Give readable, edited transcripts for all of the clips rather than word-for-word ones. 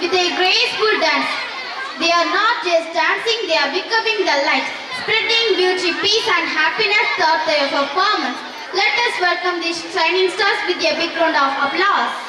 with a graceful dance. They are not just dancing, they are becoming the light, spreading beauty, peace and happiness throughout their performance. Let us welcome these shining stars with a big round of applause.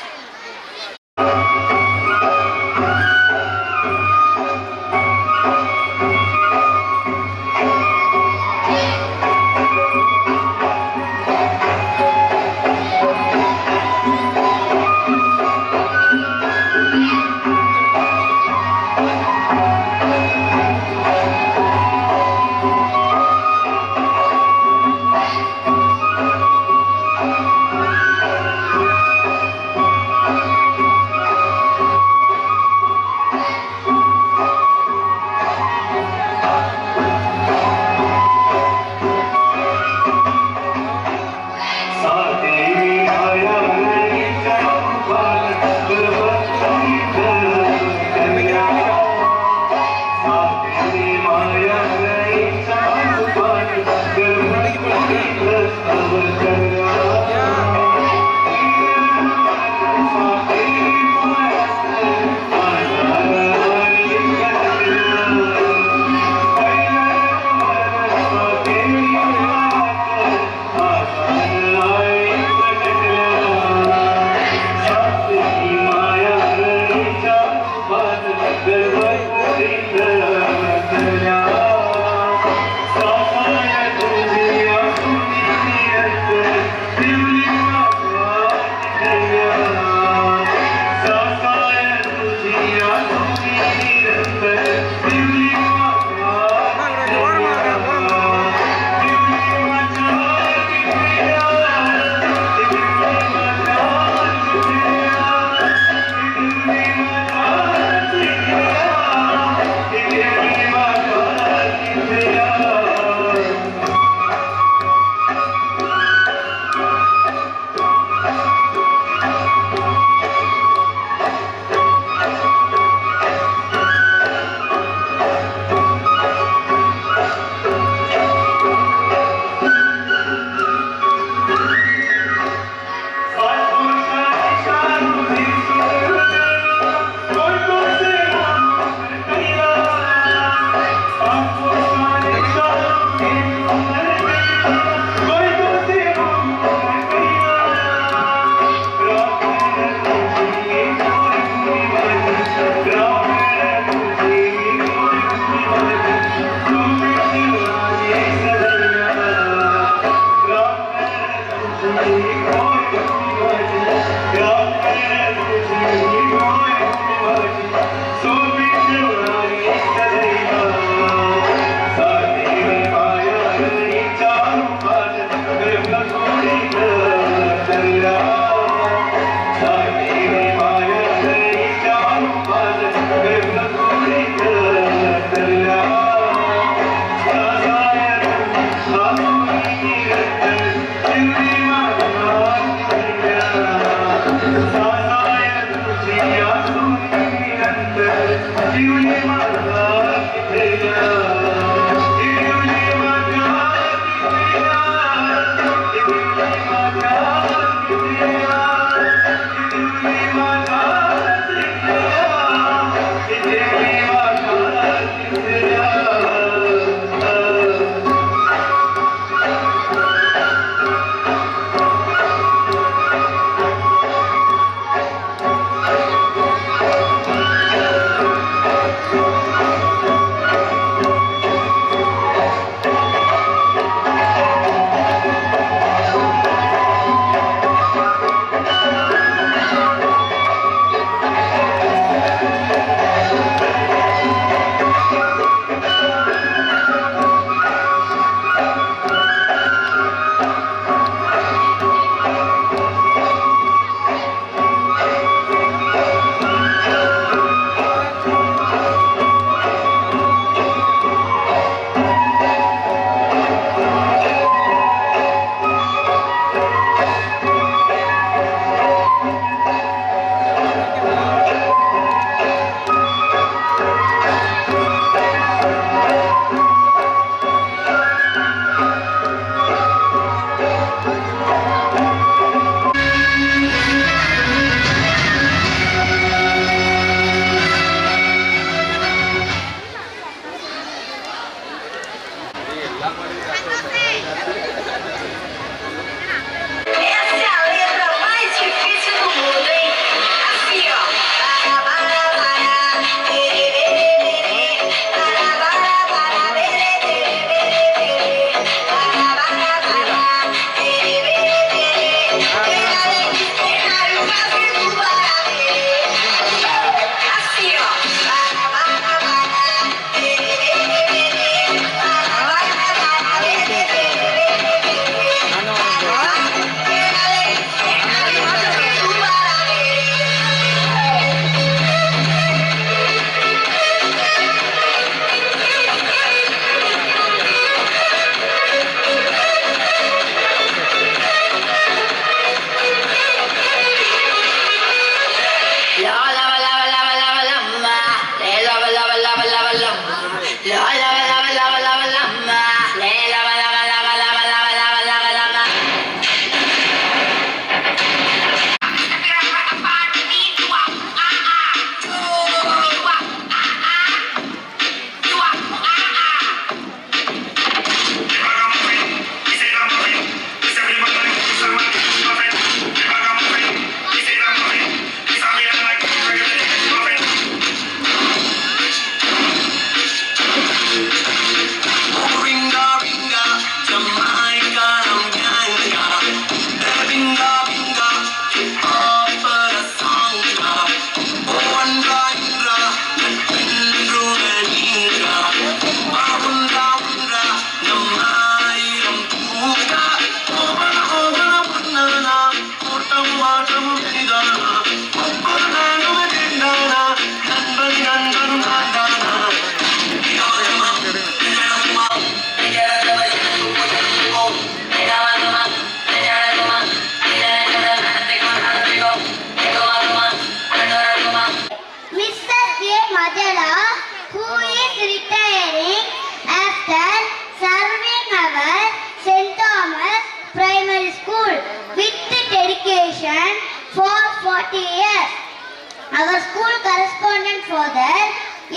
Our school correspondent father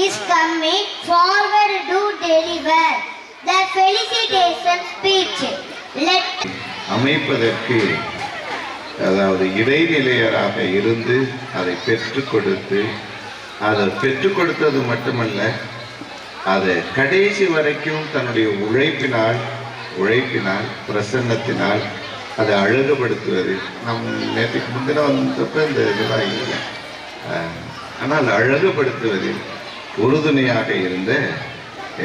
is coming forward to deliver the felicitation speech. அமைப்பதற்கு அதாவது இடைநிலையராக இருந்து அதை பெற்றுக் கொடுத்து அதை பெற்றுக் கொடுத்தது மட்டுமல்ல, அதை கடைசி வரைக்கும் தன்னுடைய உழைப்பினால் பிரசன்னத்தினால் அதை அழகுபடுத்துவது. நம் நேற்றுக்கு முந்தின வந்தப்ப இந்த இதெல்லாம் இல்லை, ஆனால் அழகுபடுத்துவதில் உறுதுணையாக இருந்த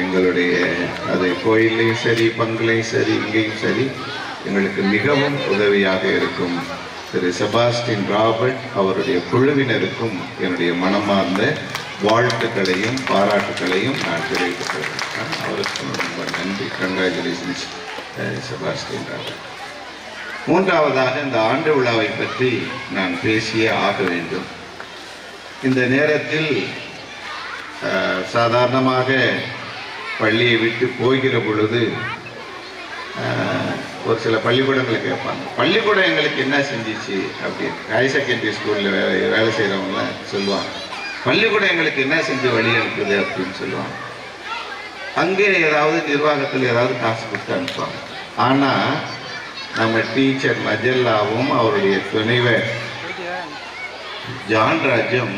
எங்களுடைய அது கோயிலையும் சரி பங்குலையும் சரி இங்கேயும் சரி எங்களுக்கு மிகவும் உதவியாக இருக்கும் திரு செபாஸ்டின் ராபர்ட் அவருடைய குழுவினருக்கும் என்னுடைய மனமார்ந்த வாழ்த்துக்களையும் பாராட்டுக்களையும் நான் தெரிவித்துக் கொள்கிறேன். அவருக்கும் ரொம்ப நன்றி. Congratulations Sebastian Robert. மூன்றாவதாக இந்த ஆண்டு விழாவை பற்றி நான் பேசியே ஆக வேண்டும். இந்த நேரத்தில் சாதாரணமாக பள்ளியை விட்டு போகிற பொழுது ஒரு சில பள்ளிக்கூடங்களை கேட்பாங்க, பள்ளிக்கூடம் எங்களுக்கு என்ன செஞ்சிச்சு அப்படின்னு. ஹையர் செகண்டரி ஸ்கூலில் வேலை செய்கிறவங்களாம் சொல்லுவாங்க, பள்ளிக்கூடம் எங்களுக்கு என்ன செஞ்சு வழி அனுப்புது அப்படின்னு சொல்லுவாங்க. அங்கே ஏதாவது நிர்வாகத்தில் ஏதாவது காசு கொடுத்து அனுப்புவாங்க. ஆனால் நம்ம டீச்சர் மஜல்லாவும் அவருடைய துணைவர் ஜான்ராஜும்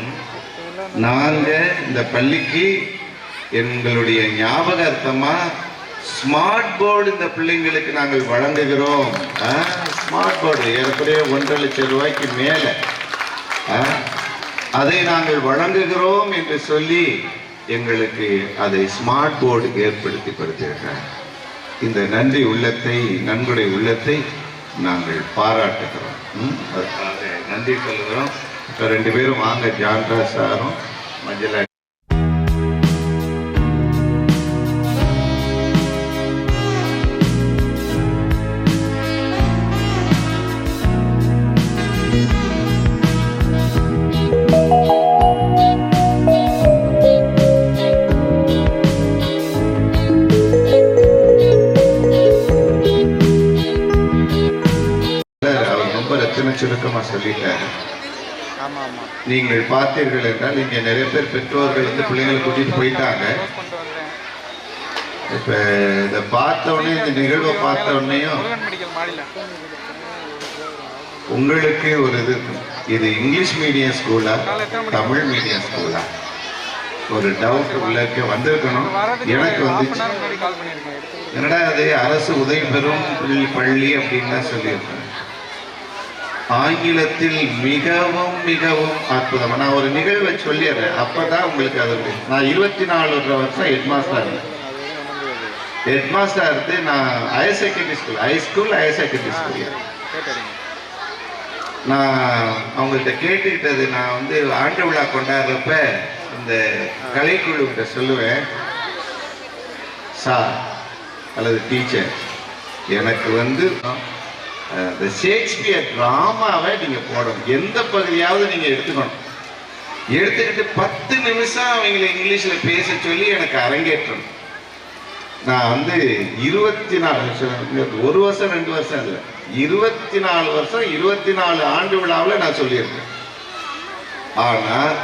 நாங்கள் இந்த பள்ளிக்கு எங்களுடைய ஞாபகார்த்தமாக ஸ்மார்ட் போர்டு இந்த பிள்ளைங்களுக்கு நாங்கள் வழங்குகிறோம். ஸ்மார்ட் போர்டு ஏறக்குறைய 1.5 லட்சம் ரூபாய்க்கு மேலே அதை நாங்கள் வழங்குகிறோம் என்று சொல்லி எங்களுக்கு அதை ஸ்மார்ட் போர்டு ஏற்படுத்தி கொடுத்திருக்கிறார். இந்த நன்றி உள்ளத்தை நன்கொடை உள்ளத்தை நாங்கள் பாராட்டுகிறோம். அதுக்காக நன்றி சொல்லுகிறோம். 2 பேரும் வாங்க, ஜான்ரா சாரும் மஞ்சளா. சுருக்கமாக சொல்லிட்டாரு. நீங்கள் பார்த்தீர்கள் என்றால் இங்கே நிறைய பேர் பெற்றோர்கள் வந்து பிள்ளைங்களை கூட்டிட்டு போயிட்டாங்க. இப்ப இதை பார்த்த உடனே இந்த நிகழ்வை பார்த்த உடனேயும் உங்களுக்கு ஒரு இது இருக்கும், இது இங்கிலீஷ் மீடியம் ஸ்கூலா தமிழ் மீடியம் ஸ்கூலா ஒரு டவுட் உள்ளே வந்திருக்கணும். எனக்கு வந்துச்சு, என்னடா அது அரசு உதவி பெறும் பள்ளி அப்படின்னு தான் சொல்லியிருக்கேன். ஆங்கிலத்தில் மிகவும் மிகவும் அற்புதம். நான் ஒரு நிகழ்வை சொல்லிடுறேன், அப்பதான் உங்களுக்கு அது. நான் 24 வருஷம் ஹெட்மாஸ்டர் இருந்தேன். ஹெட்மாஸ்டர் இருந்து நான் higher secondary school higher secondary school நான் அவங்கள்ட்ட கேட்டுக்கிட்டது, நான் வந்து ஆண்டு விழா கொண்டாடுறப்ப இந்த கலைக்குழுக்கிட்ட சொல்லுவேன், சார் அல்லது டீச்சர், எனக்கு வந்து இந்த ஷேக்ஸ்பியர் டிராமாவை நீங்கள் போடணும், எந்த பகுதியாவது நீங்கள் எடுத்துக்கணும், எடுத்துக்கிட்டு 10 நிமிஷம் அவங்களை இங்கிலீஷில் பேச சொல்லி எனக்கு அரங்கேற்றணும். நான் வந்து 24 வருஷம், 1 வருஷம் 2 வருஷம் இல்லை, 24 வருஷம் 24 ஆண்டு விழாவில் நான் சொல்லியிருக்கேன். ஆனால்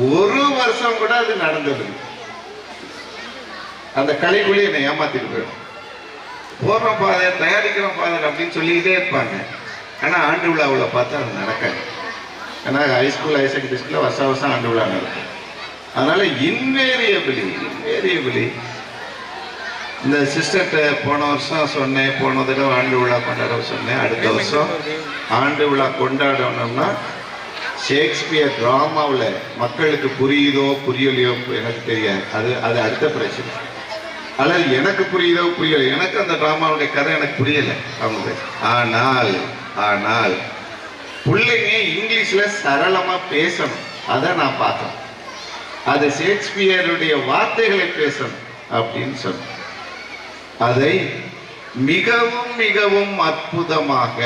ஒரு வருஷம் கூட அது நடந்தது. அந்த கலைக்குள்ளே என்னை ஏமாத்திட்டு போயிடும். போடுறோம் ஃபாதர், தயாரிக்கிறோம் ஃபாதர் அப்படின்னு சொல்லிக்கிட்டே இருப்பாங்க. ஆனால் ஆண்டு விழாவில் பார்த்தா அது நடக்காது. ஏன்னா ஹைஸ்கூல் ஹையர் செகண்டரி ஸ்கூலில் வருஷம் ஆண்டு விழா நடக்கும். அதனால இன்வேரியபிளி இந்த சிஸ்டர்கிட்ட போன வருஷம் சொன்னேன், போன தடவை ஆண்டு விழா கொண்டாட சொன்னேன், அடுத்த வருஷம் ஆண்டு விழா கொண்டாடணும்னா ஷேக்ஸ்பியர் டிராமாவில் மக்களுக்கு புரியுதோ புரியலையோ எனக்கு தெரியாது, அது அடுத்த பிரச்சனை. அல்லது எனக்கு புரியுதோ புரியல, எனக்கு அந்த டிராமாவுடைய கதை எனக்கு புரியலை அவங்க. ஆனால் பிள்ளைங்க இங்கிலீஷில் சரளமாக பேசணும், அதை நான் பார்த்தேன். அது ஷேக்ஸ்பியருடைய வார்த்தைகளை பேசணும் அப்படின்னு சொன்னேன். அதை மிகவும் மிகவும் அற்புதமாக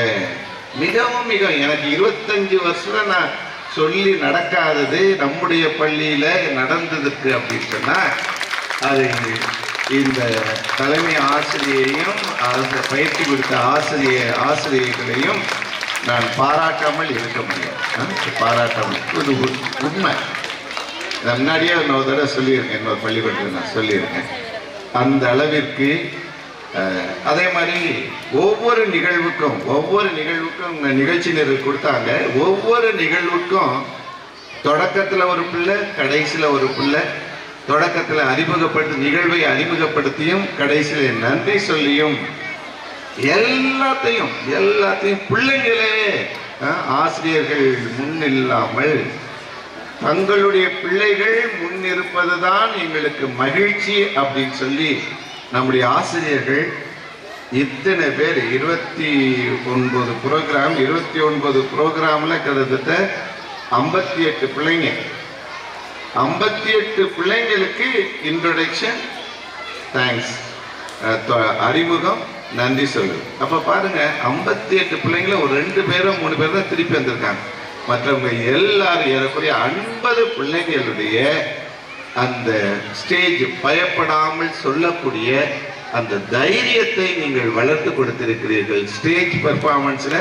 எனக்கு 25 வருஷம் நான் சொல்லி நடக்காதது நம்முடைய பள்ளியில நடந்ததுக்கு அப்படின்னு சொன்னா அது இந்த தலைமை ஆசிரியையும் அந்த பயிற்சி கொடுத்த ஆசிரியர்களையும் நான் பாராட்டாமல் இருக்க முடியாது. பாராட்டாமல் இது உண்மை. நான் முன்னாடியே இன்னொரு தடவை சொல்லியிருக்கேன், இன்னொரு பள்ளிக்கூடத்தில் நான் சொல்லியிருக்கேன். அந்த அளவிற்கு அதே மாதிரி ஒவ்வொரு நிகழ்வுக்கும் நிகழ்ச்சி நிரல் கொடுத்தாங்க. ஒவ்வொரு நிகழ்வுக்கும் தொடக்கத்தில் ஒரு பிள்ளை, கடைசியில் ஒரு பிள்ளை. தொடக்கத்தில் நிகழ்வை அறிமுகப்படுத்தியும் கடைசியில் நன்றி சொல்லியும் எல்லாத்தையும் பிள்ளைங்களே ஆசிரியர்கள் முன்னில்லாமல் தங்களுடைய பிள்ளைகள் முன்னிருப்பதுதான் எங்களுக்கு மகிழ்ச்சி அப்படின்னு சொல்லி நம்முடைய ஆசிரியர்கள் இத்தனை பேர் 29 ப்ரோக்ராம் 29 ப்ரோக்ராம்ல கிட்டத்தட்ட 58 பிள்ளைங்க 58 பிள்ளைங்களுக்கு இன்ட்ரோடக்ஷன், தேங்க்ஸ், அறிமுகம், நன்றி சொல்லு. அப்ப பாருங்க 58 பிள்ளைங்கள ஒரு 2 பேரோ 3 பேர் தான் திருப்பி வந்திருக்காங்க. மற்றவங்க எல்லாரும் ஏறக்குறைய 50 பிள்ளைங்களுடைய அந்த ஸ்டேஜ் பயப்படாமல் சொல்லக்கூடிய அந்த தைரியத்தை நீங்கள் வளர்த்து கொடுத்திருக்கிறீர்கள். ஸ்டேஜ் பெர்ஃபார்மன்ஸ்ல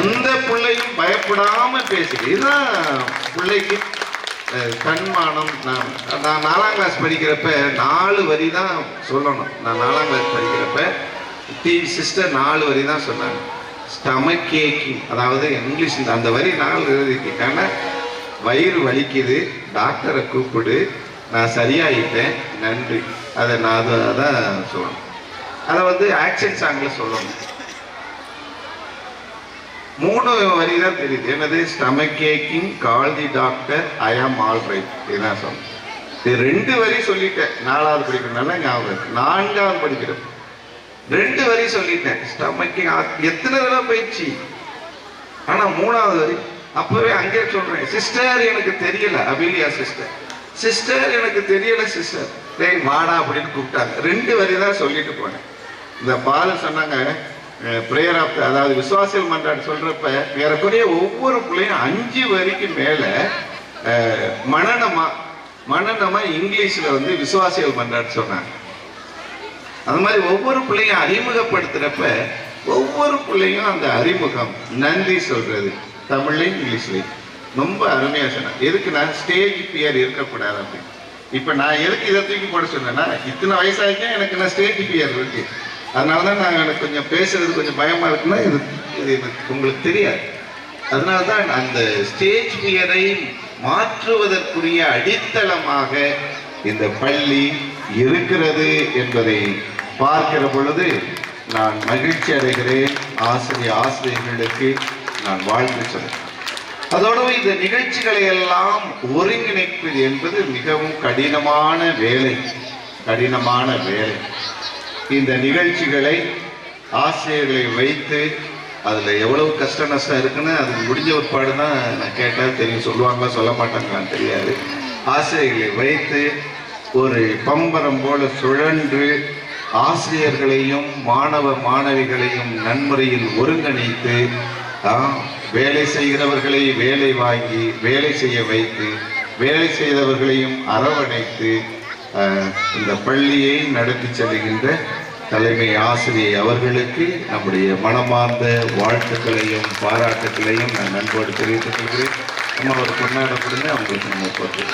எந்த பிள்ளையும் பயப்படாம பேசுது. இதுதான் பிள்ளைக்கு தன்மானம். நான் 4ஆம் கிளாஸ் படிக்கிறப்ப 4 வரி தான் சொல்லணும். நான் 4ஆம் கிளாஸ் படிக்கிறப்ப சிஸ்டர் 4 வரி தான் சொன்னாங்க. ஸ்டமக் ஏக்கிங், அதாவது இங்கிலீஷ் அந்த வரி 4 எழுதிருக்கேன். வயிறு வலிக்குது, டாக்டரை கூப்பிடு, நான் சரியாயிட்டேன், நன்றி. அதை நான் அதான் சொல்லணும். அதை ஆக்ஷன் சாங்கில் சொல்லணும். 3 வரி தான் தெரியுது. என்னது? ஸ்டமக் ஏக்கிங், கால் தி டாக்டர், ஐ ஆம் ஆல் ரைட். இதுதான் சொன்னேன். இது 2 வரி சொல்லிட்டேன். 4ஆவது படிக்கிறதுனால ஞாபகம். 4ஆவது படிக்கிறேன் 2 வரி சொல்லிட்டேன். ஸ்டமக் எத்தனை தடவை போயிடுச்சு. ஆனா 3ஆவது வரி அப்பவே அங்கே சொல்றேன், சிஸ்டர் எனக்கு தெரியல, அபிலியா சிஸ்டர் எனக்கு தெரியல சிஸ்டர், டேய் வாடா அப்படின்னு கூப்பிட்டாங்க. 2 வரி தான் சொல்லிட்டு போனேன். இந்த பால் சொன்னாங்க பிரேயர் ஆஃப், அதாவது விசுவாசியல் மன்றாட்டு சொல்றப்ப ஏறக்குறைய ஒவ்வொரு பிள்ளையும் 5 வரிக்கு மேல மனநமா இங்கிலீஷ்ல விசுவாசியல் மன்றாட்டு சொன்னாங்க. அது மாதிரி ஒவ்வொரு பிள்ளையும் அறிமுகப்படுத்துறப்ப ஒவ்வொரு பிள்ளையும் அந்த அறிமுகம், நன்றி சொல்றது தமிழ்லையும் இங்கிலீஷ்லையும் ரொம்ப அருமையா சொன்னேன். எதுக்கு நான் ஸ்டேஜ் பியர் இருக்கக்கூடாது அப்படின்னு. இப்ப நான் எதுக்கு இதை தூக்கி போட சொன்னேன்னா, இத்தனை வயசாகிக்கேன் எனக்கு நான் ஸ்டேஜ் பியர் இருக்கு. அதனாலதான் நான் எனக்கு கொஞ்சம் பேசுறது கொஞ்சம் பயமா இருக்குன்னா இது உங்களுக்கு தெரியாது. அதனால்தான் அந்த ஸ்டேஜ் பியரை மாற்றுவதற்குரிய அடித்தளமாக இந்த பள்ளி இருக்கிறது என்பதை பார்க்கிற பொழுது நான் மகிழ்ச்சி அடைகிறேன். ஆசிரியர்களுக்கு நான் வாழ்த்து சொல்றேன். அதோடு இந்த நிகழ்ச்சிகளை எல்லாம் ஒருங்கிணைப்பது என்பது மிகவும் கடினமான வேலை. இந்த நிகழ்ச்சிகளை ஆசிரியர்களை வைத்து அதுல எவ்வளவு கஷ்ட நஷ்டம் இருக்குன்னு அது முடிஞ்ச ஒருபாடு தான் நான் கேட்டால் தெரியும். சொல்லுவாங்களா சொல்ல மாட்டாங்களான்னு தெரியாது. ஆசிரியர்களை வைத்து ஒரு பம்பரம் போல சுழன்று ஆசிரியர்களையும் மாணவிகளையும் நன்முறையில் ஒருங்கிணைத்து வேலை செய்கிறவர்களை வேலை வாங்கி வேலை செய்ய வைத்து வேலை செய்தவர்களையும் அரவணைத்து இந்த பள்ளியை நடத்தி செல்கின்ற தலைமை ஆசிரியை அவர்களுக்கு நம்முடைய மனமார்ந்த வாழ்த்துக்களையும் பாராட்டுகளையும் நான் நண்போடு தெரிவித்துக் கொள்கிறேன். நம்ம ஒரு கொண்டாட கொடுங்க, அவங்களுக்கு நம்ம போட்டு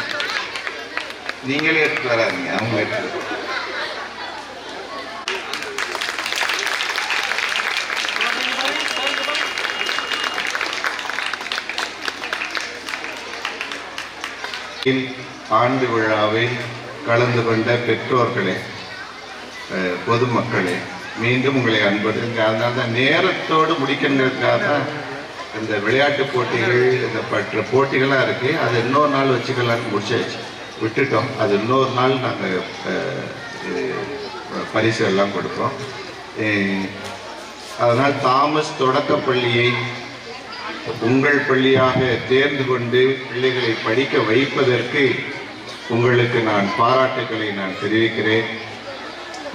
நீங்களே எடுத்து வராதிங்க, அவங்க எடுத்து. ஆண்டு விழாவில் கலந்து கொண்ட பெற்றோர்களே, பொதுமக்களே, மீண்டும் உங்களை அன்புடன், அதனால தான் நேரத்தோடு முடிக்கிறதுக்காக தான் இந்த விளையாட்டு போட்டிகள், இந்த பற்ற போட்டிகளாக இருக்கு. அது இன்னொரு நாள் வச்சுக்கலான்னு முடிச்சாச்சு, விட்டுட்டோம். அது இன்னொரு நாள் நாங்கள் பரிசு எல்லாம் கொடுப்போம். அதனால் தாமஸ் தொடக்கப்பள்ளியை உங்கள் பள்ளியாக தேர்ந்து கொண்டு பிள்ளைகளை படிக்க வைப்பதற்கு உங்களுக்கு நான் பாராட்டுக்களை நான் தெரிவிக்கிறேன்.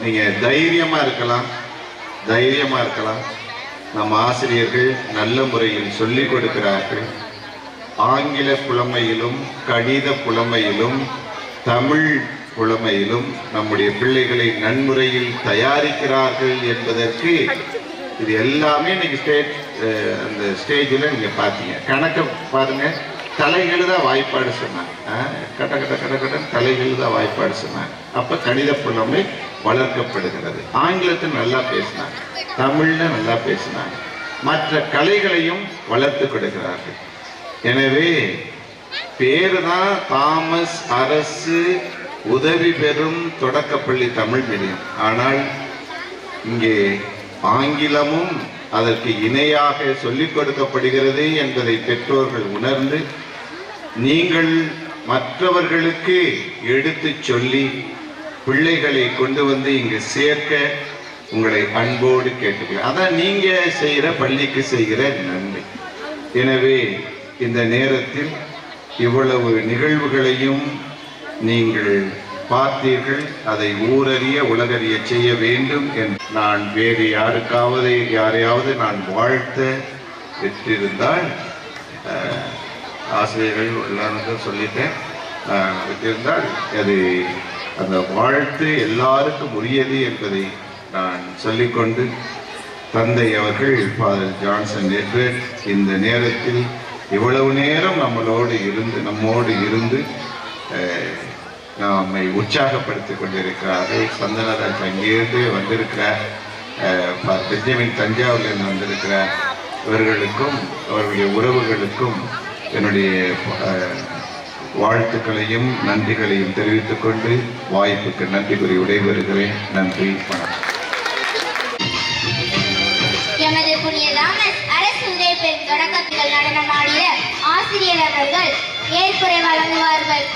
நீங்கள் தைரியமாக இருக்கலாம். நம்ம ஆசிரியர்கள் நல்ல முறையில் சொல்லிக் கொடுக்கிறார்கள். ஆங்கில புலமையிலும் கணித புலமையிலும் தமிழ் புலமையிலும் நம்முடைய பிள்ளைகளை நன்முறையில் தயாரிக்கிறார்கள் என்பதற்கு இது எல்லாமே இன்னைக்கு ஸ்டேட் அந்த ஸ்டேஜில் நீங்கள் பார்த்தீங்க. கணக்கை பாருங்க, தலைகள் தான் வாய்ப்பாடு சொன்னாங்க. கட்ட கட்ட கட்ட கட்டன்னு தலைகள் தான் வாய்ப்பாடு சொன்னாங்க. அப்போ கணித புலமை வளர்க்கப்படுகிறது. ஆங்கிலத்தில் நல்லா பேசினாங்க, தமிழ்ல நல்லா பேசினாங்க, மற்ற கலைகளையும் வளர்த்து கொடுக்கிறார்கள். எனவே பேரு தான் தாமஸ் அரசு உதவி பெறும் தொடக்கப்பள்ளி தமிழ் மீடியம். ஆனால் இங்கே ஆங்கிலமும் அதற்கு இணையாக சொல்லிக் கொடுக்கப்படுகிறது என்பதை பெற்றோர்கள் உணர்ந்து நீங்கள் மற்றவர்களுக்கு எடுத்து சொல்லி பிள்ளைகளை கொண்டு வந்து இங்கு சேர்க்க உங்களை அன்போடு கேட்டுக்கொள்ள. அதான் நீங்க செய்கிற பள்ளிக்கு செய்கிற நன்மை. எனவே இந்த நேரத்தில் இவ்வளவு நிகழ்வுகளையும் நீங்கள் பார்த்தீர்கள். அதை ஊரறிய உலகறிய செய்ய வேண்டும் என்று நான் வேறு யாரையாவது நான் வாழ்த்த விட்டிருந்தால், ஆசிரியர்கள் எல்லாருக்கும் சொல்லிட்டேன், விட்டிருந்தால் அது அந்த வாழ்த்து எல்லாருக்கும் உரியது என்பதை நான் சொல்லிக்கொண்டு, தந்தை அவர்கள் ஃபாதர் ஜான்சன் எட்வர்ட் இந்த நேரத்தில் இவ்வளவு நேரம் நம்மோடு இருந்து நம்மை உற்சாகப்படுத்திக் கொண்டிருக்கிறார்கள். சந்தனராஜ் அங்கேயிருந்து வந்திருக்கிறார், பெஞ்சமின் தஞ்சாவூர்லேருந்து வந்திருக்கிறார். இவர்களுக்கும் அவர்களுடைய உறவுகளுக்கும் என்னுடைய வாழ்த்துக்களையும் நன்றிகளையும் தெரிவித்துக் கொண்டு வாய்ப்புக்கு நன்றி கூறி விடைபெறுகிறேன். நன்றி, வணக்கம். எமது புனித தாமஸ் அரசு உதவி பெறும் தொடக்கத்தில் நடனமாடிய ஆசிரியர் அவர்கள் ஏற்புரை வழங்குவார்கள்.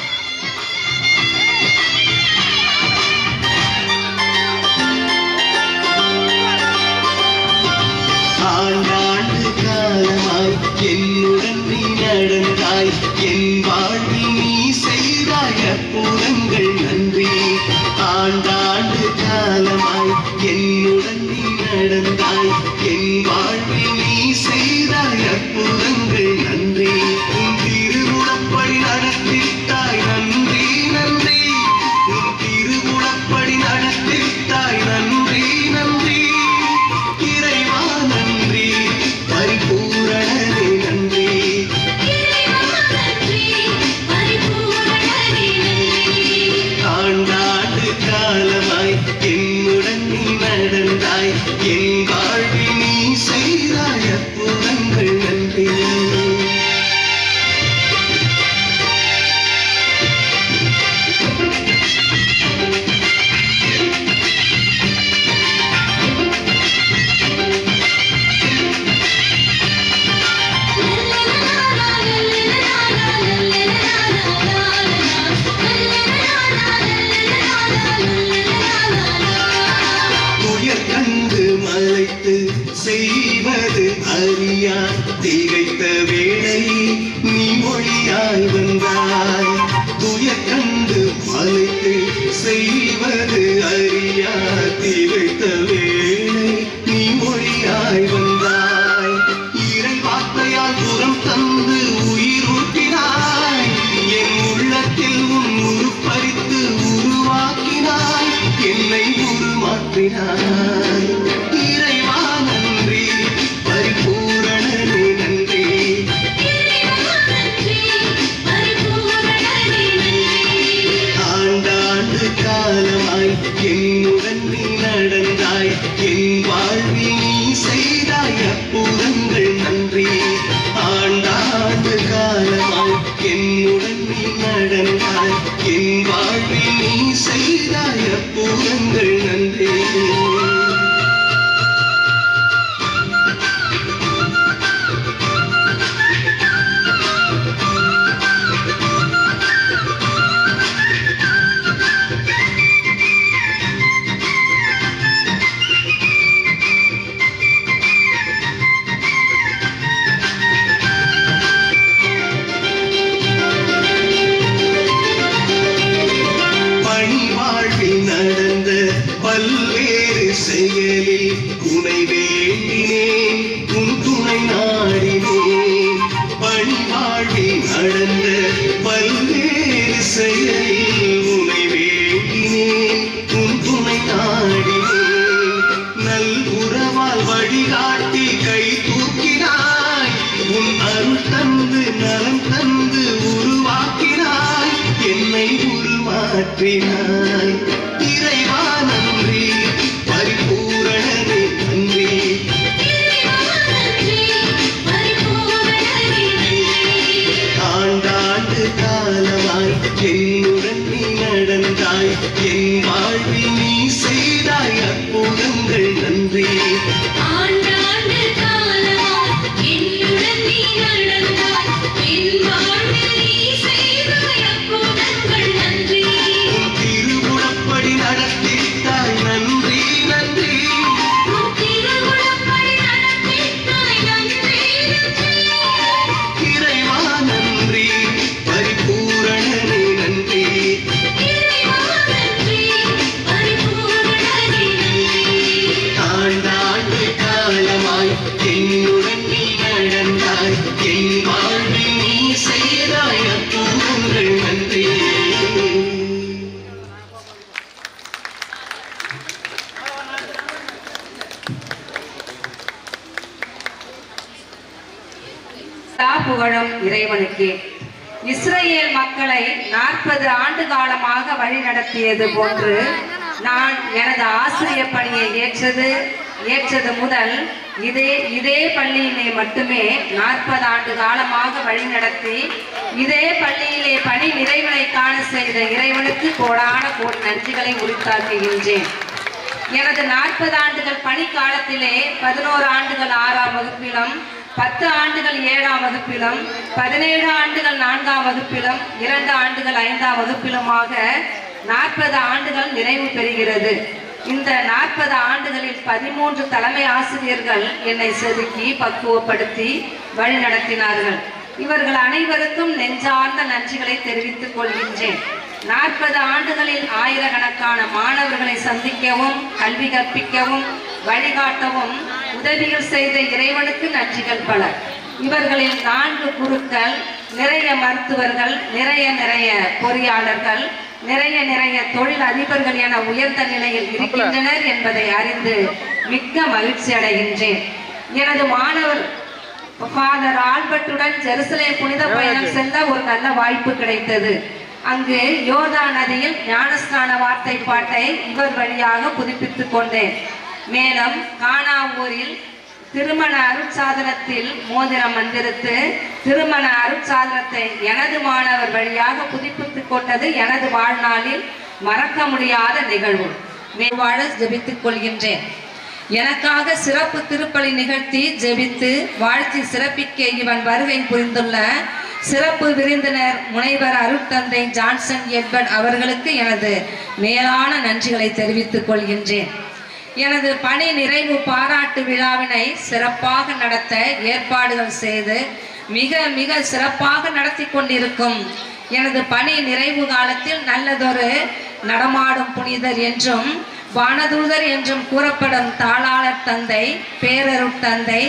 ஆண்டாண்டு காலமாய் என்னுடன் நீ நடந்தாய், என் வாழ்வில் நீ செய்தாய் அற்புதங்கள் நன்றி. ஆண்டாண்டு காலமாய் என்னுடன் நீ நடந்தாய், என் வாழ்வில் நீ செய்தாய் அற்புதங்கள் நன்றி. உன் திருவுளப்படி நடத்திட்டாய் நன்றி நன்றி, உன் திருவுளப்படி நடத்திட்டாய் நன்றி நன்றி. இறைவா நன்றி, பரிபூரணனே நன்றி. ஆண்டாண்டு காலமாய் என்னுடன் நீ நடந்தாய், என் வாழ்வில் நீ செய்தாய் அற்புதங்கள் நன்றி. செய்வது அறியா திகைத்த வேளை நீ மொழியாய் வந்தாய். துயர் கண்டு மலைத்து செய்வது அறியா திகைத்த வேளை நீ மொழியாய் வந்தாய். இறை வார்த்தையால் புறம் தந்து உயிர் ஊட்டினாய், என் உள்ளத்தில் உன் உருப்பறித்து உருவாக்கினாய், என்னை உருமாற்றினாய். இறைவா நன்றி, பரிபூரணனே நன்றி. ஆண்டாண்டு காலமாய் என்னுடன் நீ நடந்தாய், என் வாழ்வில் நீ செய்தாய் அற்புதங்கள் நன்றி. ஆண்டாண்டு காலமாய் என்னுடன் நீ நடந்தாய், என் வாழ்வில் நீ செய்தாய் அற்புதங்கள் நன்றி. நடந்த பல்வேறு செயலில் உனை வேண்டினேன், உன் துணை நாடினேன். பணி வாழ்வில் நடந்த பல்வேறு செயலில் உனை வேண்டினேன், உன் துணை நாடினேன். நல் உறவால் வழிகாட்டி கை தூக்கினார். மாற்றினாய். இறைவா நன்றி, பரிபூரணனே நன்றி. ஆண்டாண்டு காலமாய் என்னுடன் நீ நடந்தாய். என் வாழ்வில் நீ செய்தாய் அற்புதங்கள் நன்றி. திருவுளப்படி நடத்திட்டாய் நன்றி நன்றி. இறைவா நன்றி, பரிபூரணனே நன்றி. ஆண்டாண்டு காலமாய் என்னுடன் நீ நடந்தாய். என் வாழ்வில் நீ செய்தாய் அற்புதங்கள் நன்றி. புகழும் இறைவனுக்கே. இஸ்ரேல் மக்களை 40 ஆண்டு காலமாக வழி நடத்தியது போன்று நான் எனது ஆசிரியர் பணியை ஏற்றது முதல் இதே பள்ளியிலே மட்டுமே 40 ஆண்டு காலமாக வழி நடத்தி இதே பள்ளியிலே பணி நிறைவனை காண செய்த இறைவனுக்கு கோடான கோடி நன்றிகளை உரித்தாக்குகின்றேன். எனது 40 ஆண்டுகள் பணி காலத்திலே 11 ஆண்டுகள் 6ஆம் வகுப்பிலும், 10 ஆண்டுகள் 7ஆம் வகுப்பிலும், 17 ஆண்டுகள் 4ஆம் வகுப்பிலும், 2 ஆண்டுகள் 5ஆம் வகுப்பிலுமாக 40 ஆண்டுகள் நிறைவு பெறுகிறது. இந்த 40 ஆண்டுகளில் 13 தலைமை ஆசிரியர்கள் என்னை செதுக்கி பக்குவப்படுத்தி வழி நடத்தினார்கள். இவர்கள் அனைவருக்கும் நெஞ்சார்ந்த நன்றிகளை தெரிவித்துக் கொள்கின்றேன். 40 ஆண்டுகளில் ஆயிரக்கணக்கான மாணவர்களை சந்திக்கவும், கல்வி கற்பிக்கவும், வழிகாட்டவும் உதவிகள் செய்த இறைவனுக்கு நன்றிகள் பல. இவர்களில் 4 குருக்கள், நிறைய மருத்துவர்கள், நிறைய பொறியாளர்கள், நிறைய தொழில் அதிபர்கள் என உயர்ந்த நிலையில் இருக்கின்றனர் என்பதை அறிந்து மிக்க மகிழ்ச்சி அடைகின்றேன். எனது மாணவர் ஃபாதர் ஆல்பர்ட்டுடன் ஜெருசலேம் புனித பயணம் செல்ல ஒரு நல்ல வாய்ப்பு கிடைத்தது. அங்கு யோர்தா நதியில் ஞானஸ்நான வார்த்தை பாட்டை இவர் வழியாக புதுப்பித்துக் கொண்டேன். மேலும் கானா ஊரில் திருமண அருட்சாதனத்தில் மோதிரம் மந்திரித்து திருமண அருட்சாதனத்தை எனது மாணவர் வழியாக புதுப்பித்துக் கொண்டது எனது வாழ்நாளில் மறக்க முடியாத நிகழ்வு. மேவாழ ஜெபித்துக் கொள்கின்றேன். எனக்காக சிறப்பு திருப்பலி நிகழ்த்தி ஜெபித்து வாழ்த்தி சிறப்பிக்க இவன் வருகை புரிந்துள்ள சிறப்பு விருந்தினர் முனைவர் அருட்தந்தை ஜான்சன் எட்வர்ட் அவர்களுக்கு எனது மேலான நன்றிகளை தெரிவித்துக் கொள்கின்றேன். எனது பணி நிறைவு பாராட்டு விழாவினை சிறப்பாக நடத்த ஏற்பாடுகள் செய்து மிக சிறப்பாக நடத்தி கொண்டிருக்கும் எனது பணி நிறைவு காலத்தில் நல்லதொரு நடமாடும் புனிதர் என்றும் வானதூதர் என்றும் கூறப்படும் தாளாளர் தந்தை பேரருட்தந்தை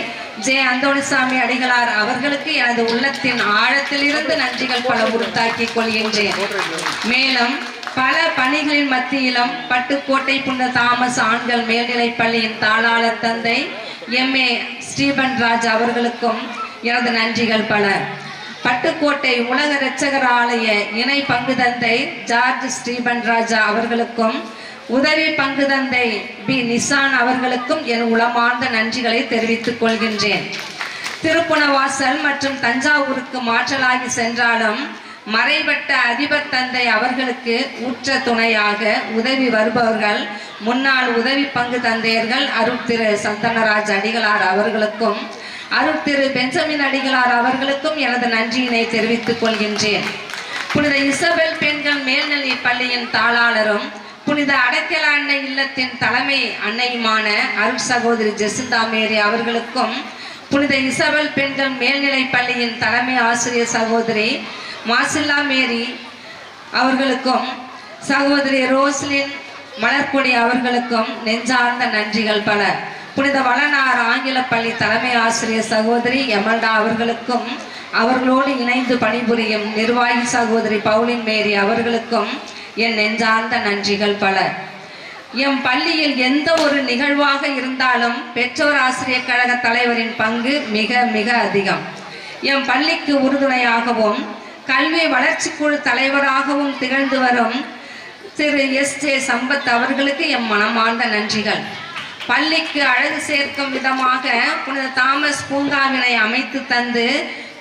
ஜே அந்தோணிசாமி அடிகளார் அவர்களுக்கு எனது உள்ளத்தின் ஆழத்திலிருந்து நன்றிகள் பல உறுத்தாக்கிக் கொள்கின்றேன். மேலும் பல பணிகளின் மத்தியிலும் பட்டுக்கோட்டை புனித தாமஸ் ஆண்கள் மேல்நிலைப் பள்ளியின் தாளாளர் தந்தை எம்ஏ ஸ்டீபன் ராஜ் அவர்களுக்கும் எனது நன்றிகள் பல. பட்டுக்கோட்டை உலக இரட்சகர் ஆலய இணை பங்கு தந்தை ஜார்ஜ் ஸ்டீபன் ராஜா அவர்களுக்கும் உதவி பங்கு தந்தை பி நிசான் அவர்களுக்கும் என் உளமார்ந்த நன்றிகளை தெரிவித்துக் கொள்கின்றேன். திருப்புணவாசல் மற்றும் தஞ்சாவூருக்கு மாற்றலாகி சென்றாலும் மறைபட்ட அதிபர் தந்தை அவர்களுக்கு உற்ற துணையாக உதவி வருபவர்கள் முன்னாள் உதவி பங்கு தந்தையர்கள் அருட்திரு சந்தனராஜ் அடிகளார் அவர்களுக்கும் அருட்திரு பெஞ்சமின் அடிகளார் அவர்களுக்கும் எனது நன்றியினை தெரிவித்துக் கொள்கின்றேன். புனித இசபெல் பெண்கள் மேல்நிலை பள்ளியின் தாளாளரும் புனித அடைக்கல அன்னை இல்லத்தின் தலைமை அன்னையுமான அருள் சகோதரி ஜெசிந்தா மேரி அவர்களுக்கும் புனித இசபெல் பெண்கள் மேல்நிலை பள்ளியின் தலைமை ஆசிரியர் சகோதரி மாசில்லா மேரி அவர்களுக்கும் சகோதரி ரோஸ்லின் மலர்கொடி அவர்களுக்கும் நெஞ்சார்ந்த நன்றிகள் பல. புனித வளனார் ஆங்கில பள்ளி தலைமை ஆசிரியர் சகோதரி எமல்டா அவர்களுக்கும் அவர்களோடு இணைந்து பணிபுரியும் நிர்வாகி சகோதரி பவுலின் மேரி அவர்களுக்கும் என் நெஞ்சார்ந்த நன்றிகள் பல. எம் பள்ளியில் எந்த ஒரு நிகழ்வாக இருந்தாலும் பெற்றோர் ஆசிரியர் கழக தலைவரின் பங்கு மிக அதிகம். எம் பள்ளிக்கு உறுதுணையாகவும் கல்வி வளர்ச்சி குழு தலைவராகவும் திகழ்ந்து வரும் திரு எஸ்.ஜே. சம்பத் அவர்களுக்கு எம் மனமார்ந்த நன்றிகள். பள்ளிக்கு அழகு சேர்க்கும் விதமாக புனித தாமஸ் பூங்காவினை அமைத்து தந்து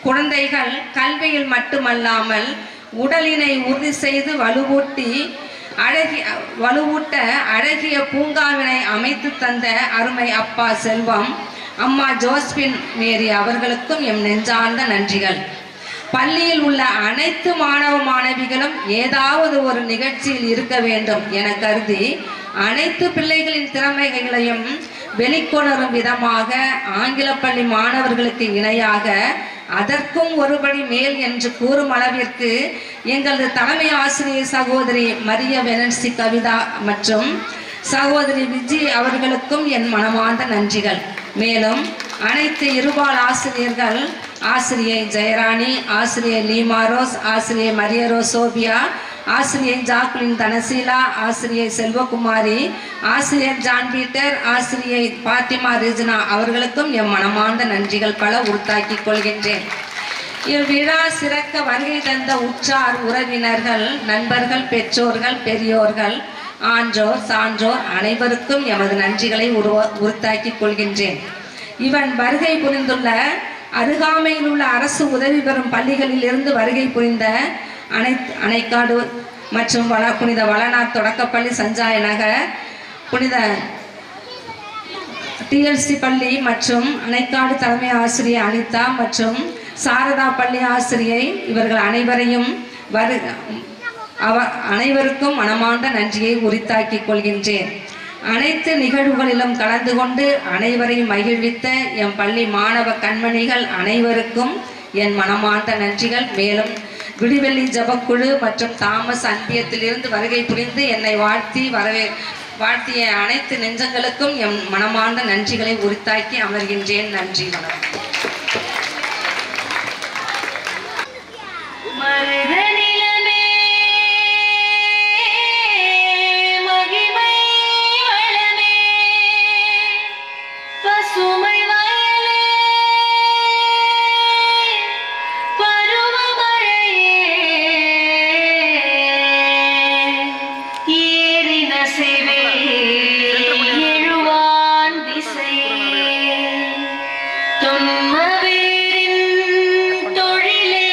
குழந்தைகள் கல்வியில் மட்டுமல்லாமல் உடலினை உறுதி செய்து வலுவூட்ட அழகிய பூங்காவினை அமைத்து தந்த அருமை அப்பா செல்வம், அம்மா ஜோஸ்பின் மேரி அவர்களுக்கும் எம் நெஞ்சார்ந்த நன்றிகள். பள்ளியில் உள்ள அனைத்து மாணவ மாணவிகளும் ஏதாவது ஒரு நிகழ்ச்சியில் இருக்க வேண்டும் என கருதி அனைத்து பிள்ளைகளின் திறமைகளையும் வெளிக்கொணரும் விதமாக ஆங்கில பள்ளி மாணவர்களுக்கு இணையாக அதற்கும் ஒருபடி மேல் என்று கூறும் அளவிற்கு எங்களது தலைமை ஆசிரியர் சகோதரி மரிய வெனன்சி கவிதா மற்றும் சகோதரி விஜி அவர்களுக்கும் என் மனமார்ந்த நன்றிகள். மேலும் அனைத்து இருபால் ஆசிரியர்கள், ஆசிரியை ஜெயராணி, ஆசிரியர் லீமாரோஸ், ஆசிரியர் மரியரோ சோபியா, ஆசிரியர் ஜாக்லின் தனசீலா, ஆசிரியர் செல்வகுமாரி, ஆசிரியர் ஜான் பீட்டர், ஆசிரியர் பாத்திமா ரிஜினா அவர்களுக்கும் என் மனமார்ந்த நன்றிகள் பல உறுத்தாக்கிக் கொள்கின்றேன். இவ்விழா சிறக்க வருகை தந்த உற்றார் உறவினர்கள், நண்பர்கள், பெற்றோர்கள், பெரியோர்கள், ஆன்றோர் சான்றோர் அனைவருக்கும் எமது நன்றிகளை உறுத்தாக்கிக் கொள்கின்றேன். இவன் வருகை புரிந்துள்ள அருகாமையில் உள்ள அரசு உதவி பெறும் பள்ளிகளில் இருந்து வருகை புரிந்த அணைக்காடு மற்றும் புனித வளநாத் தொடக்கப்பள்ளி, சஞ்சாய நகர், புனித TLC பள்ளி மற்றும் அணைக்காடு தலைமை ஆசிரியர் அனிதா மற்றும் சாரதா பள்ளி ஆசிரியை இவர்கள் அனைவருக்கும் மனமார்ந்த நன்றியை உரித்தாக்கிக் கொள்கின்றேன். அனைத்து நிகழ்வுகளிலும் கலந்து கொண்டு அனைவரையும் மகிழ்வித்த எம் பள்ளி மாணவ கண்மணிகள் அனைவருக்கும் என் மனமார்ந்த நன்றிகள். மேலும் விடிவெள்ளி ஜபக்குழு மற்றும் தாமஸ் அன்பியத்திலிருந்து வருகை புரிந்து என்னை வாழ்த்திய அனைத்து நெஞ்சங்களுக்கும் என் மனமார்ந்த நன்றிகளை உரித்தாக்கி அமர்கின்றேன். நன்றி, வணக்கம். தொன்மவேரின் தொழிலே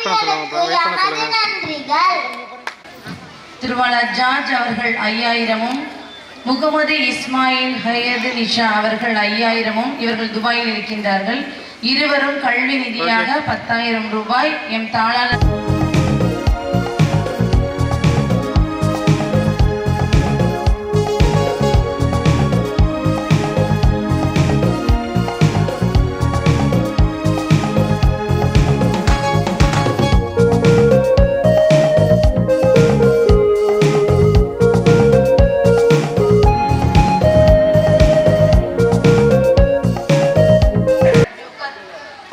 அவர்களுக்கு எமது நன்றிகள். திருவாளர் ஜார்ஜ் அவர்கள் 5000-உம், முகமது இஸ்மாயில் ஹயது நிஷா அவர்கள் 5000-உம் இவர்கள் துபாயில் இருக்கின்றார்கள். இருவரும் கல்வி நிதியாக 10,000 ரூபாய் எம் தாளாளர்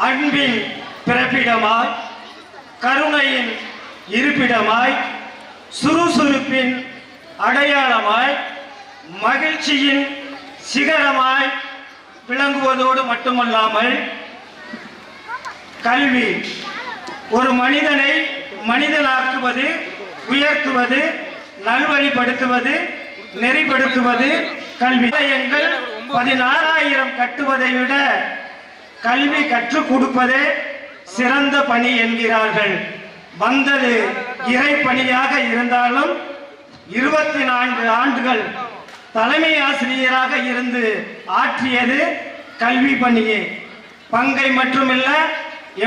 அன்பின் பிறப்பிடமாய், கருணையின் இருப்பிடமாய், சுறுசுறுப்பின் அடையாளமாய், மகிழ்ச்சியின் சிகரமாய் விளங்குவதோடு மட்டுமல்லாமல் கல்வி ஒரு மனிதனை மனிதனாக்குவது, உயர்த்துவது, நல்வழிப்படுத்துவது, நெறிப்படுத்துவது கல்வி. எங்கள் 16,000 கட்டுவதை விட கல்வி கற்றுக் கொடுப்பதே சிறந்த பணி என்கிறார்கள். வந்தது இறை பணியாக இருந்தாலும் 24 ஆண்டுகள் தலைமை ஆசிரியராக இருந்து ஆற்றியது கல்வி பணியே. பங்கை மட்டுமில்ல,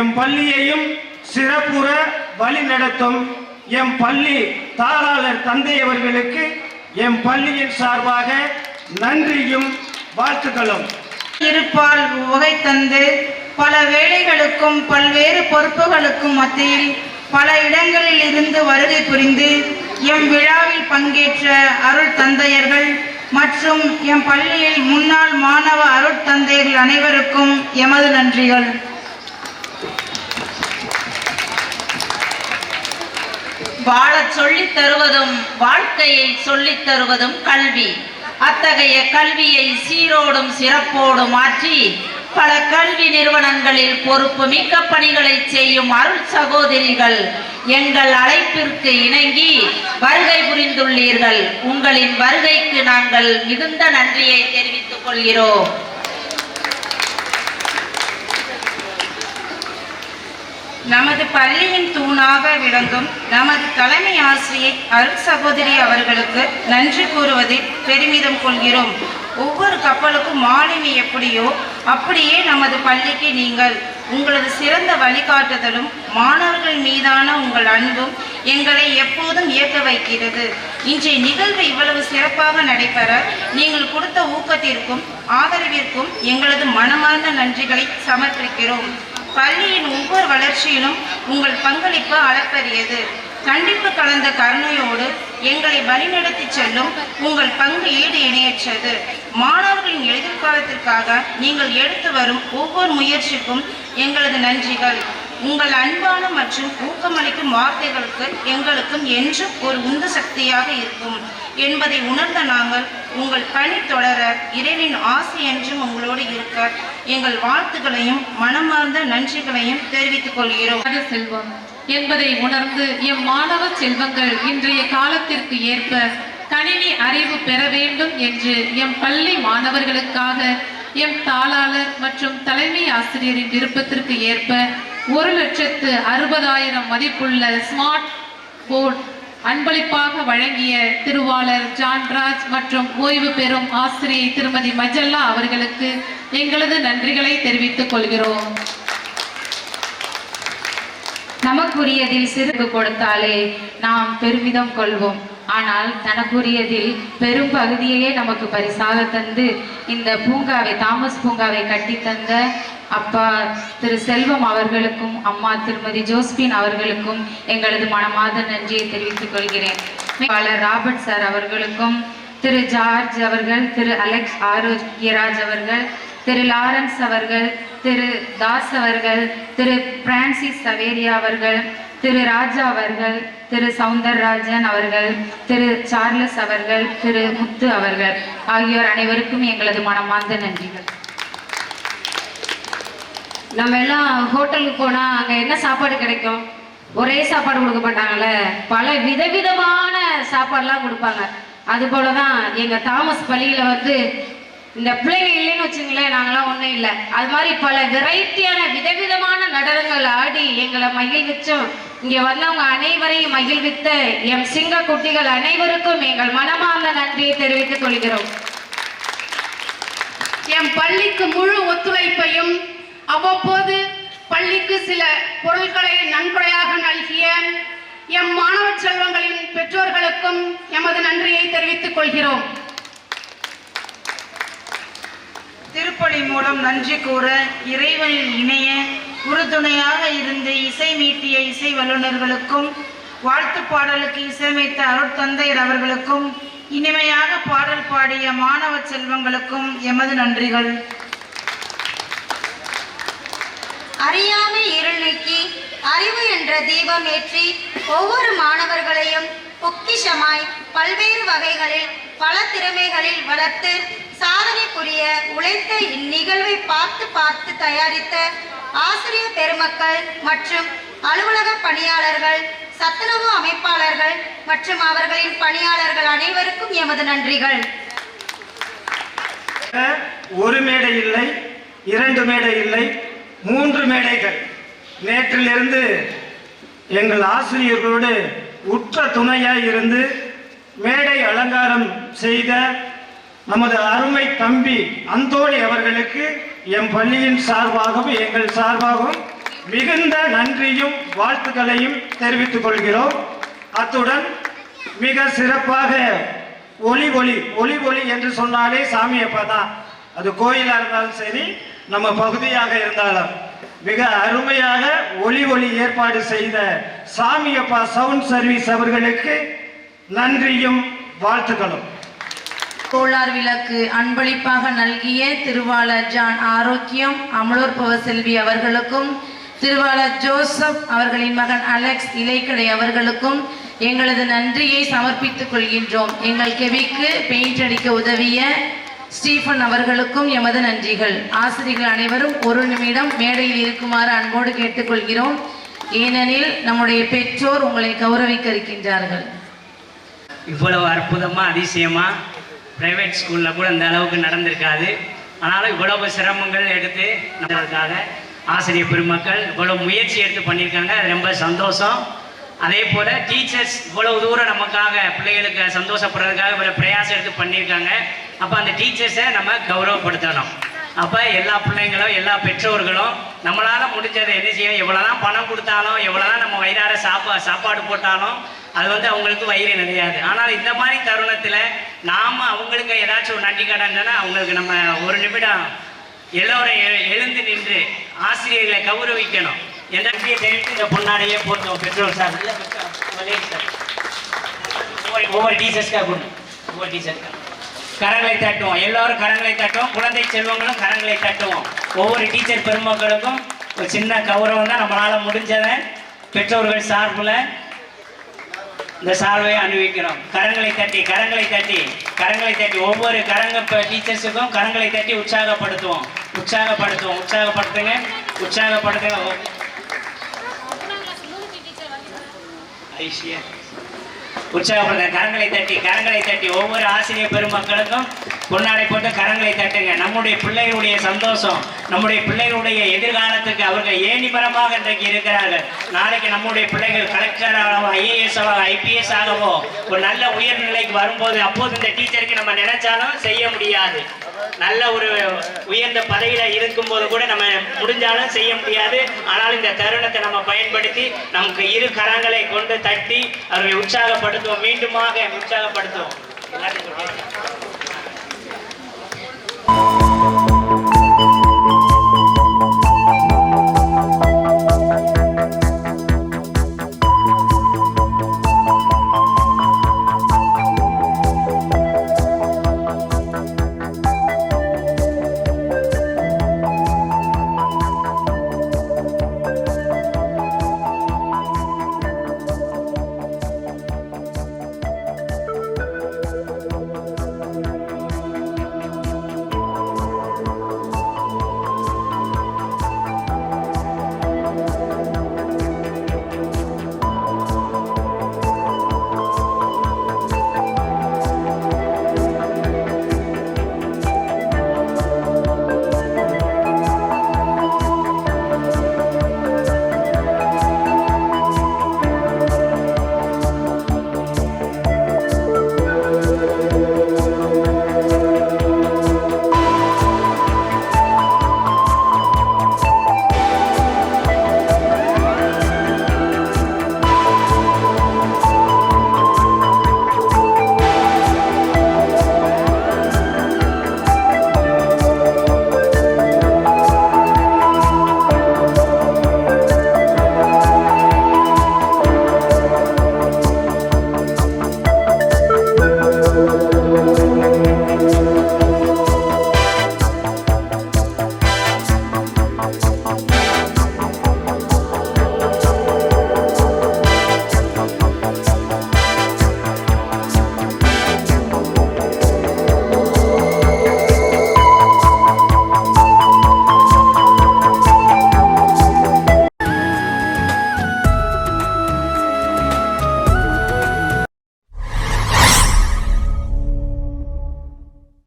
எம் பள்ளியையும் சிறப்புற வழி நடத்தும் எம் பள்ளி தாளாளர் தந்தையவர்களுக்கு எம் பள்ளியின் சார்பாக நன்றியும் வாழ்த்துக்களும். இருப்பால் உகை தந்து பல வேலைகளுக்கும் பல்வேறு பொறுப்புகளுக்கும் மத்தியில் பல இடங்களில் இருந்து வருகை புரிந்து எம் விழாவில் பங்கேற்ற அருள் தந்தையர்கள் மற்றும் எம் பள்ளியில் முன்னாள் மாணவ அருள் தந்தையர்கள் அனைவருக்கும் எமது நன்றிகள். வாழச் சொல்லித் தருவதும் வாழ்க்கையை சொல்லித் தருவதும் கல்வி. அத்தகைய கல்வியை சீரோடும் சிறப்போடும் மாற்றி பல கல்வி நிறுவனங்களில் பொறுப்பு மிக்க பணிகளை செய்யும் அருள் சகோதரிகள் எங்கள் அழைப்பிற்கு இணங்கி வருகை புரிந்துள்ளீர்கள். உங்களின் வருகைக்கு நாங்கள் மிகுந்த நன்றியை தெரிவித்துக் கொள்கிறோம். நமது பள்ளியின் தூணாக விளங்கும் நமது தலைமை ஆசிரியை அருள் சகோதரி அவர்களுக்கு நன்றி கூறுவதில் பெருமிதம் கொள்கிறோம். ஒவ்வொரு கப்பலுக்கும் மாலுமி எப்படியோ அப்படியே நமது பள்ளிக்கு நீங்கள் உங்களது சிறந்த வழிகாட்டுதலும் மாணவர்கள் மீதான உங்கள் அன்பும் எங்களை எப்போதும் இயக்க வைக்கிறது. இன்றைய நிகழ்வு இவ்வளவு சிறப்பாக நடைபெற நீங்கள் கொடுத்த ஊக்கத்திற்கும் ஆதரவிற்கும் எங்களது மனமார்ந்த நன்றிகளை சமர்ப்பிக்கிறோம். பள்ளியின் ஒவ்வொரு வளர்ச்சியிலும் உங்கள் பங்களிப்பு அளப்பரியது. கண்டிப்பு கலந்த கருணையோடு எங்களை வழிநடத்தி செல்லும் உங்கள் பங்கு ஈடு இணையற்றது. மாணவர்களின் எதிர்காலத்திற்காக நீங்கள் எடுத்து வரும் ஒவ்வொரு முயற்சிக்கும் எங்களது நன்றிகள். உங்கள் அன்பான மற்றும் ஊக்கமளிக்கும் வார்த்தைகளுக்கு எங்களுக்கும் என்றும் ஒரு உந்து சக்தியாக இருக்கும் என்பதை உணர்ந்த நாங்கள் உங்கள் பணி தொடர இறைவனின் ஆசை என்றும் உங்களோடு இருக்க எங்கள் வாழ்த்துக்களையும் மனமார்ந்த நன்றிகளையும் தெரிவித்துக் கொள்கிறோம். செல்வம் என்பதை உணர்ந்து எம் மாணவ செல்வங்கள் இன்றைய காலத்திற்கு ஏற்ப கணினி அறிவு பெற வேண்டும் என்று எம் பள்ளி மாணவர்களுக்காக எம் தாளாளர் மற்றும் தலைமை ஆசிரியரின் விருப்பத்திற்கு ஏற்ப 1,60,000 மதிப்புள்ள ஸ்மார்ட் போர்ட் அன்பளிப்பாக வழங்கிய திருவாளர் ஜான்ராஜ் மற்றும் ஓய்வு பெறும் ஆசிரியை திருமதி மஜல்லா அவர்களுக்கு எங்களது நன்றிகளை தெரிவித்துக் கொள்கிறோம். நமக்குரியதில் சிறிது கொடுத்தாலே நாம் பெருமிதம் கொள்வோம். ஆனால் தனக்குரியதில் பெரும் பகுதியையே நமக்கு பரிசாக தந்து இந்த பூங்காவை, தாமஸ் பூங்காவை கட்டி தந்த அப்பா திரு செல்வம் அவர்களுக்கும் அம்மா திருமதி ஜோஸ்பின் அவர்களுக்கும் எங்களது மனமார்ந்த நன்றியை தெரிவித்துக் கொள்கிறேன். ராபர்ட் சார் அவர்களுக்கும், திரு ஜார்ஜ் அவர்கள், திரு அலெக்ஸ் ஆரோக்கியராஜ் அவர்கள், திரு லாரன்ஸ் அவர்கள், திரு தாஸ் அவர்கள், திரு பிரான்சிஸ் சவேரியா அவர்கள், திரு ராஜா அவர்கள், திரு சவுந்தரராஜன் அவர்கள், திரு சார்லஸ் அவர்கள், திரு முத்து அவர்கள் ஆகியோர் அனைவருக்கும் எங்களது மனமார்ந்த நன்றிகள். நம்ம எல்லாம் ஹோட்டலுக்கு போனால் அங்கே என்ன சாப்பாடு கிடைக்கும்? ஒரே சாப்பாடு கொடுக்க மாட்டாங்கல்ல, பல விதவிதமான சாப்பாடுலாம் கொடுப்பாங்க. அதுபோல தான் எங்கள் தாமஸ் பள்ளியில் இந்த பிள்ளைங்க இல்லைன்னு வச்சுங்களேன், நாங்களாம் ஒன்றும் இல்லை. அது மாதிரி பல வெரைட்டியான விதவிதமான நடனங்கள் ஆடி எங்களை மகிழ்விச்சோம். இங்கே வந்தவங்க அனைவரையும் மகிழ்வித்த எம் சிங்க குட்டிகள் அனைவருக்கும் எங்கள் மனமார்ந்த நன்றியை தெரிவித்துக் கொள்கிறோம். எம் பள்ளிக்கு முழு ஒத்துழைப்பையும் அவ்வப்போது பள்ளிக்கு சில பொருட்களை நன்கொடையாக நல்கிய எம் மாணவ செல்வங்களின் பெற்றோர்களுக்கும் எமது நன்றியை தெரிவித்துக் கொள்கிறோம். திருப்பலி மூலம் நன்றி கூற இறைவனில் இணைய உறுதுணையாக இருந்து இசை மீட்டிய இசை வல்லுநர்களுக்கும் வாழ்த்து பாடலுக்கு இசையமைத்த அருட்தந்தையர் அவர்களுக்கும் இனிமையாக பாடல் பாடிய மாணவ செல்வங்களுக்கும் எமது நன்றிகள். அறியாமை இருள் நீக்கி அறிவு என்ற தீபம் ஏற்றி ஒவ்வொரு மாணவர்களையும் பொக்கிஷமாய் பல்வேறு வகைகளில் பல திறமைகளில் வளர்த்து சாதனை புரிய உழைத்த இந்நிகழ்வை பார்த்து தயாரித்த ஆசிரியர் பெருமக்கள் மற்றும் அலுவலக பணியாளர்கள், சத்துணவு அமைப்பாளர்கள் மற்றும் அவர்களின் பணியாளர்கள் அனைவருக்கும் எமது நன்றிகள். ஒரு மேடை இல்லை, 2 மேடை இல்லை, 3 மேடைகள். நேற்றிலிருந்து எங்கள் ஆசிரியர்களோடு உற்ற துணையாய் இருந்து மேடை அலங்காரம் செய்த நமது அருமை தம்பி அந்தோணி அவர்களுக்கு எம் பள்ளியின் சார்பாகவும் எங்கள் சார்பாகவும் மிகுந்த நன்றியும் வாழ்த்துக்களையும் தெரிவித்துக் கொள்கிறோம். அத்துடன் மிக சிறப்பாக ஒளி ஒளி என்று சொன்னாலே சாமியப்பா தான். அது கோயிலாக இருந்தாலும் சரி, நம்ம பகுதியாக இருந்தாலும் மிக அருமையாக ஒளி ஏற்பாடு செய்த சாமியப்பா சவுண்ட் சர்வீஸ் அவர்களுக்கு நன்றியும் வாழ்த்துக்களும். கோளார் விளக்கு அன்பளிப்பாக நல்கிய திருவாளர் ஜான் ஆரோக்கியம் அமலோற்பவ செல்வி அவர்களுக்கும், திருவாளர் ஜோசப் அவர்களின் மகன் அலெக்ஸ் இலைக்கடை அவர்களுக்கும் எங்களது நன்றியை சமர்ப்பித்துக் கொள்கின்றோம். எங்கள் கெவிக்கு பெயிண்ட் அடிக்க உதவிய ஸ்டீஃபன் அவர்களுக்கும் எமது நன்றிகள். ஆசிரியர்கள் அனைவரும் 1 நிமிடம் மேடையில் இருக்குமாறு அன்போடு கேட்டுக்கொள்கிறோம். ஏனெனில் நம்முடைய பெற்றோர் உங்களை கௌரவிக்க இருக்கின்றார்கள். இவ்வளவு அற்புதமாக அதிசயமாக ப்ரைவேட் ஸ்கூலில் கூட இந்த அளவுக்கு நடந்திருக்காது. ஆனாலும் இவ்வளவு சிரமங்கள் எடுத்து நடந்ததுக்காக ஆசிரியர் பெருமக்கள் இவ்வளவு முயற்சி எடுத்து பண்ணியிருக்காங்க. அது ரொம்ப சந்தோஷம். அதே போல் டீச்சர்ஸ் இவ்வளவு தூரம் நமக்காக பிள்ளைகளுக்கு சந்தோஷப்படுறதுக்காக இவ்வளோ பிரயாசம் எடுத்து பண்ணியிருக்காங்க. அப்போ அந்த டீச்சர்ஸை நம்ம கௌரவப்படுத்தணும். அப்போ எல்லா பிள்ளைங்களும் எல்லா பெற்றோர்களும் நம்மளால் முடிஞ்சதை என்ன செய்யும், எவ்வளோதான் பணம் கொடுத்தாலும் எவ்வளோதான் நம்ம வயிறார சாப்பாடு போட்டாலும் அது அவங்களுக்கு வயிறு நிறையாது. ஆனால் இந்த மாதிரி தருணத்தில் நாம் அவங்களுக்கு ஏதாச்சும் ஒரு நன்றி கடன்னா அவங்களுக்கு நம்ம 1 நிமிடம் எல்லோரும் எழுந்து நின்று ஆசிரியர்களை கௌரவிக்கணும் என்ற தெரிவித்து இந்த பொன்னாடையே போட்டோம். பெற்றோர் சார் ஒவ்வொரு டீச்சர்ஸ்க்காக கொடுங்க. ஒவ்வொரு டீச்சர்ஸ்க்காக கரங்களை தட்டுவோம். எல்லோரும் கரங்களை தட்டுவோம். குழந்தை செல்வங்களும் கரங்களை தட்டுவோம். ஒவ்வொரு டீச்சர் பெருமக்களுக்கும் ஒரு சின்ன கௌரவம் தான் நம்மளால் முடிஞ்சதை பெற்றோர்கள் சார்பில் இந்த சால்வையை அணிவிக்கிறோம். கரங்களை தட்டி ஒவ்வொரு டீச்சர்ஸுக்கும் கரங்களை தட்டி உற்சாகப்படுத்துங்க. கரங்களை தட்டி ஒவ்வொரு ஆசிரியர் பெருமக்களுக்கும் பொன்னாடை போட்டு கரங்களை தட்டுங்க. நம்முடைய பிள்ளைகளுடைய சந்தோஷம், நம்முடைய பிள்ளைகளுடைய எதிர்காலத்துக்கு அவர்கள் ஏணிமரமாக இன்றைக்கு இருக்கிறார்கள். நாளைக்கு நம்முடைய பிள்ளைகள் கலெக்டராகவோ IAS ஆகவோ IPS ஆகவோ ஒரு நல்ல உயர்நிலைக்கு வரும்போது அப்போது இந்த டீச்சருக்கு நம்ம நினைச்சாலும் செய்ய முடியாது. நல்ல ஒரு உயர்ந்த பதவியில இருக்கும்போது கூட நம்ம முடிஞ்சாலும் செய்ய முடியாது. ஆனால் இந்த தருணத்தை நம்ம பயன்படுத்தி நமக்கு 2 கரங்களை கொண்டு தட்டி அவர்களை உற்சாகப்படுத்துவோம். மீண்டுமாக உற்சாகப்படுத்துவோம்.